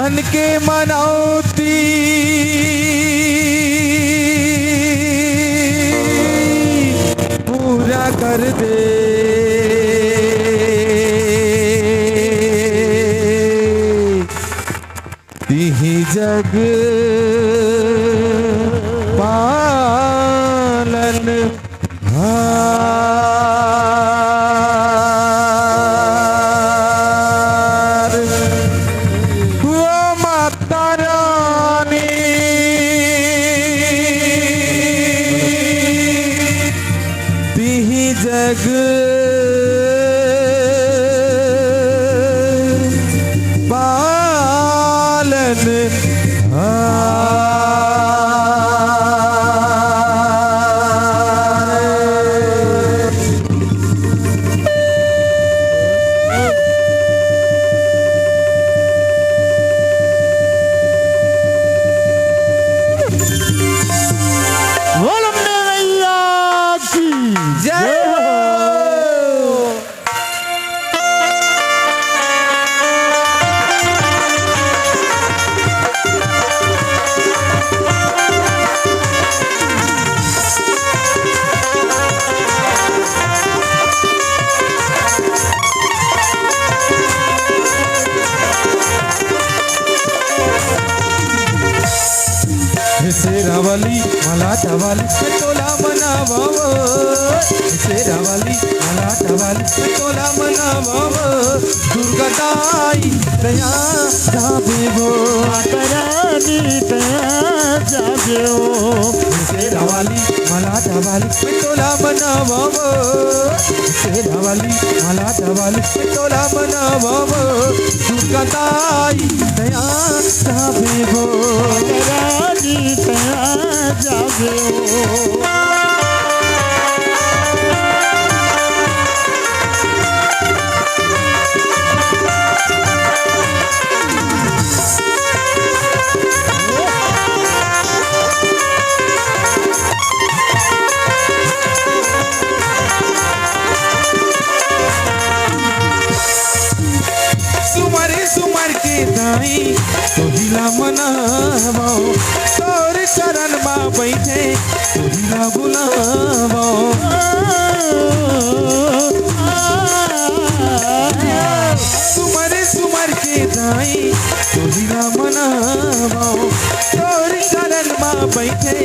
मन के मनौती पूरा कर दे। तिहि जग पालन हार। वो माता रानी तिहि जग पालन शेरावाली मला टावाली तोला मनावाव। शेरावाली मला टावाली तोला मनावाव। दुर्गाताई दया जाबे वो रानी दया जाबे वो। शेरावाली मला टावाली तोला मनावाव। शेरावाली मला टावाली तोला मनावाव। दुर्गाताई दया जाबे वो रानी दया जाबे वो। सुमर के दाई तोहिला मनावो। तोर चरण माँ बैठे तोहिला बुलावो। सुमर के दाई तोहिला मनावो। तोर चरण माँ बैठे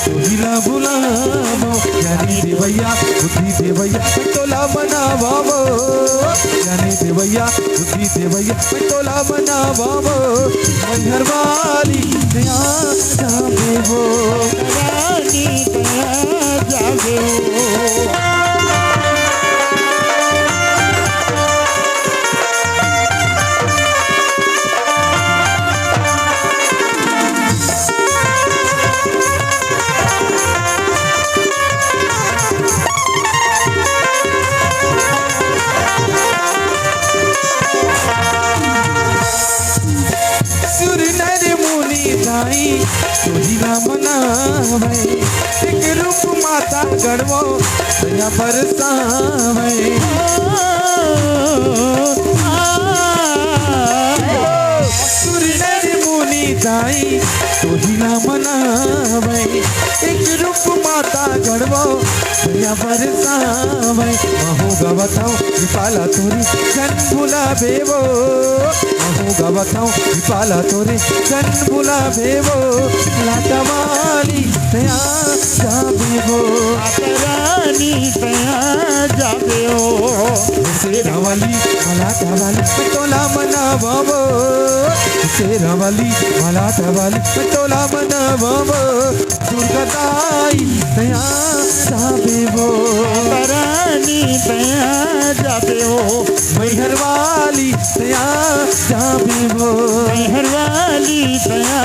तोहिला बुलावो। जाने देवैया बुद्धि देवैया तोला मनावो। जाने देवैया बुद्धि देवैया तोला मनावो। मैहर वाली दया जाबे वो रानी दया जाबे वो। तोहिला मनावे। एक रूप माता गढ़वो दया बरसावे। सुरनर मुनि दाई तोहिला मनावे। एक रूप माता गढ़वो दया बरसावे। महू गवताओ विपाला तोरी जन बुलावे वो। महू गवताओ विपाला तोरे जन बुलावे वो। लाटावाली दया जाबे वो रानी दया जाबे वो। शेरावाली मला टावाली तोला मनावो। शेरावाली मला टावाली तोला मनावो। दुर्गाताई दया जाबे वो रानी दया जाबे वो। मैहर वाली दया जाबे वो मैहर वाली दया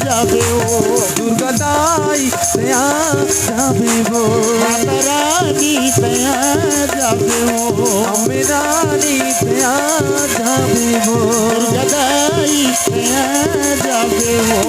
जाबे वो। दुर्गाताई दया जाबे वो रानी दया जाबे वो। अम्बे रानी दया जाबे वो दुर्गाताई दया जाबे वो।